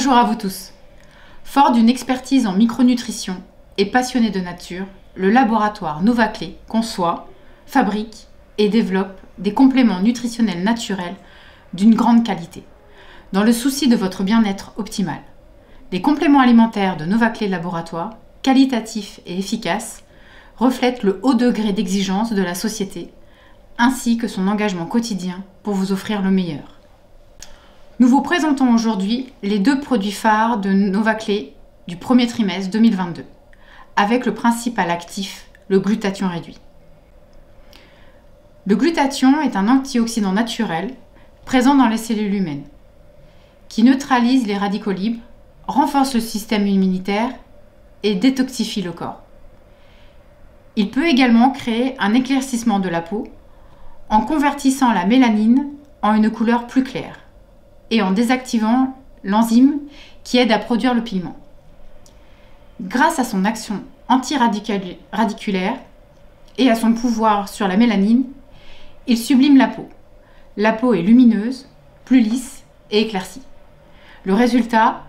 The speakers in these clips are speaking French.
Bonjour à vous tous. Fort d'une expertise en micronutrition et passionné de nature, le laboratoire Novaclé conçoit, fabrique et développe des compléments nutritionnels naturels d'une grande qualité, dans le souci de votre bien-être optimal. Les compléments alimentaires de Novaclé Laboratoire, qualitatifs et efficaces, reflètent le haut degré d'exigence de la société, ainsi que son engagement quotidien pour vous offrir le meilleur. Nous vous présentons aujourd'hui les deux produits phares de Novaclé du premier trimestre 2022, avec le principal actif, le glutathion réduit. Le glutathion est un antioxydant naturel présent dans les cellules humaines, qui neutralise les radicaux libres, renforce le système immunitaire et détoxifie le corps. Il peut également créer un éclaircissement de la peau en convertissant la mélanine en une couleur plus claire et en désactivant l'enzyme qui aide à produire le pigment. Grâce à son action antiradiculaire et à son pouvoir sur la mélanine, il sublime la peau. La peau est lumineuse, plus lisse et éclaircie. Le résultat,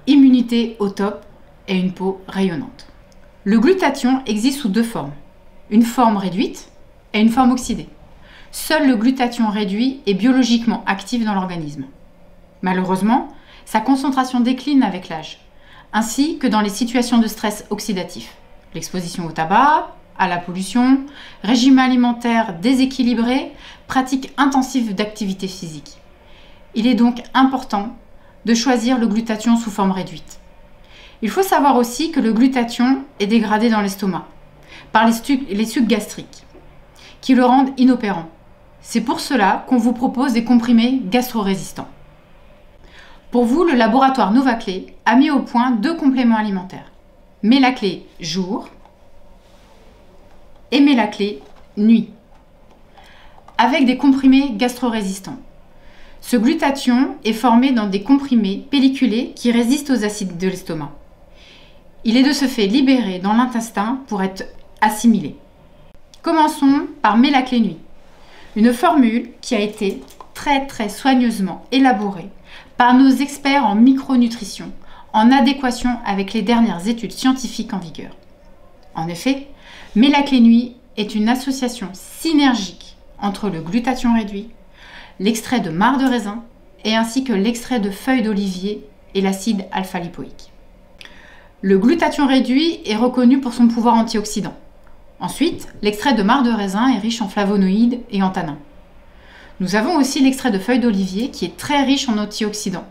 immunité au top et une peau rayonnante. Le glutathion existe sous deux formes, une forme réduite et une forme oxydée. Seul le glutathion réduit est biologiquement actif dans l'organisme. Malheureusement, sa concentration décline avec l'âge, ainsi que dans les situations de stress oxydatif, l'exposition au tabac, à la pollution, régime alimentaire déséquilibré, pratique intensive d'activité physique. Il est donc important de choisir le glutathion sous forme réduite. Il faut savoir aussi que le glutathion est dégradé dans l'estomac par les sucs gastriques, qui le rendent inopérant. C'est pour cela qu'on vous propose des comprimés gastro-résistants. Pour vous, le laboratoire Novaclé a mis au point deux compléments alimentaires, Mélaclé jour et Mélaclé nuit, avec des comprimés gastro-résistants. Ce glutathion est formé dans des comprimés pelliculés qui résistent aux acides de l'estomac. Il est de ce fait libéré dans l'intestin pour être assimilé. Commençons par Mélaclé nuit, une formule qui a été très soigneusement élaborée par nos experts en micronutrition, en adéquation avec les dernières études scientifiques en vigueur. En effet, Mélaclé nuit est une association synergique entre le glutathion réduit, l'extrait de marc de raisin et ainsi que l'extrait de feuilles d'olivier et l'acide alpha-lipoïque. Le glutathion réduit est reconnu pour son pouvoir antioxydant. Ensuite, l'extrait de marc de raisin est riche en flavonoïdes et en tanins. Nous avons aussi l'extrait de feuilles d'olivier qui est très riche en antioxydants,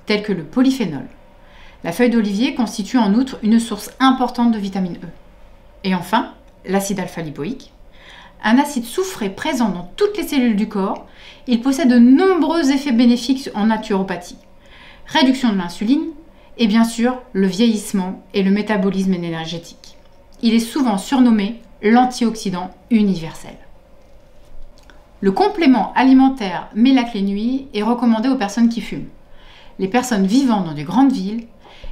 tels que le polyphénol. La feuille d'olivier constitue en outre une source importante de vitamine E. Et enfin, l'acide alpha-lipoïque, un acide soufré présent dans toutes les cellules du corps. Il possède de nombreux effets bénéfiques en naturopathie. Réduction de l'insuline et bien sûr le vieillissement et le métabolisme énergétique. Il est souvent surnommé l'antioxydant universel. Le complément alimentaire Mélaclé nuit est recommandé aux personnes qui fument, les personnes vivant dans de grandes villes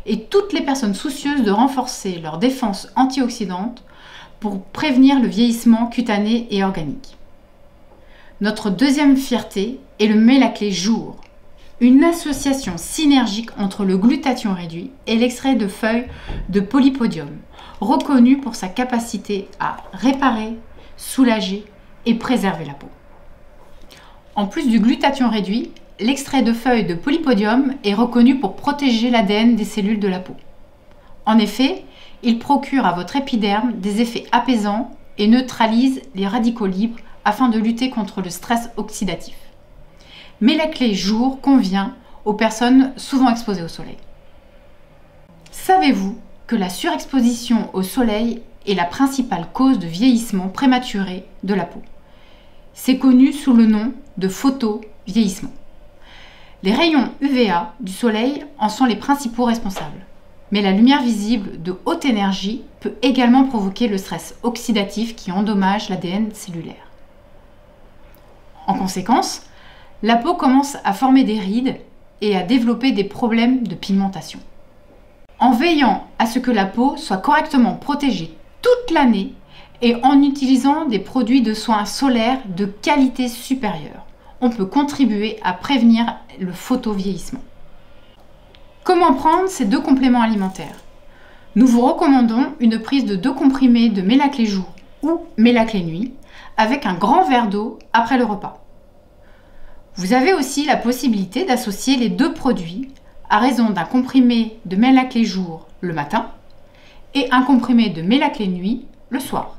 et toutes les personnes soucieuses de renforcer leur défense antioxydante pour prévenir le vieillissement cutané et organique. Notre deuxième fierté est le Mélaclé jour, une association synergique entre le glutathion réduit et l'extrait de feuilles de polypodium, reconnu pour sa capacité à réparer, soulager et préserver la peau. En plus du glutathion réduit, l'extrait de feuilles de polypodium est reconnu pour protéger l'ADN des cellules de la peau. En effet, il procure à votre épiderme des effets apaisants et neutralise les radicaux libres afin de lutter contre le stress oxydatif. Mélaclé jour convient aux personnes souvent exposées au soleil. Savez-vous que la surexposition au soleil est la principale cause de vieillissement prématuré de la peau? C'est connu sous le nom de photovieillissement. Les rayons UVA du soleil en sont les principaux responsables. Mais la lumière visible de haute énergie peut également provoquer le stress oxydatif qui endommage l'ADN cellulaire. En conséquence, la peau commence à former des rides et à développer des problèmes de pigmentation. En veillant à ce que la peau soit correctement protégée toute l'année et en utilisant des produits de soins solaires de qualité supérieure, on peut contribuer à prévenir le photovieillissement. Comment prendre ces 2 compléments alimentaires? Nous vous recommandons une prise de 2 comprimés de Mélaclé jour ou Mélaclé nuit avec un grand verre d'eau après le repas. Vous avez aussi la possibilité d'associer les 2 produits à raison d'un comprimé de Mélaclé jour le matin et un comprimé de Mélaclé nuit le soir.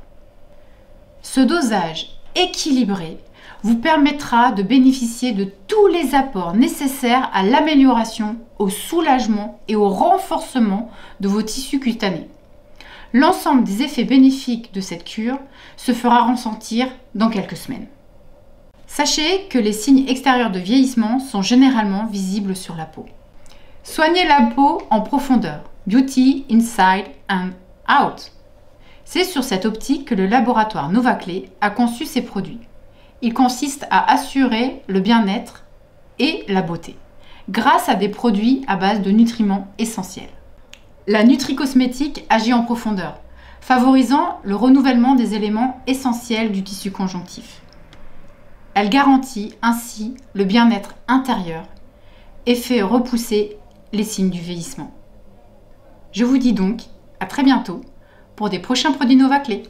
Ce dosage équilibré vous permettra de bénéficier de tous les apports nécessaires à l'amélioration, au soulagement et au renforcement de vos tissus cutanés. L'ensemble des effets bénéfiques de cette cure se fera ressentir dans quelques semaines. Sachez que les signes extérieurs de vieillissement sont généralement visibles sur la peau. Soignez la peau en profondeur. Beauty inside and out. C'est sur cette optique que le laboratoire Novaclé a conçu ses produits. Il consiste à assurer le bien-être et la beauté, grâce à des produits à base de nutriments essentiels. La nutri-cosmétique agit en profondeur, favorisant le renouvellement des éléments essentiels du tissu conjonctif. Elle garantit ainsi le bien-être intérieur et fait repousser les signes du vieillissement. Je vous dis donc à très bientôt pour des prochains produits Novaclé.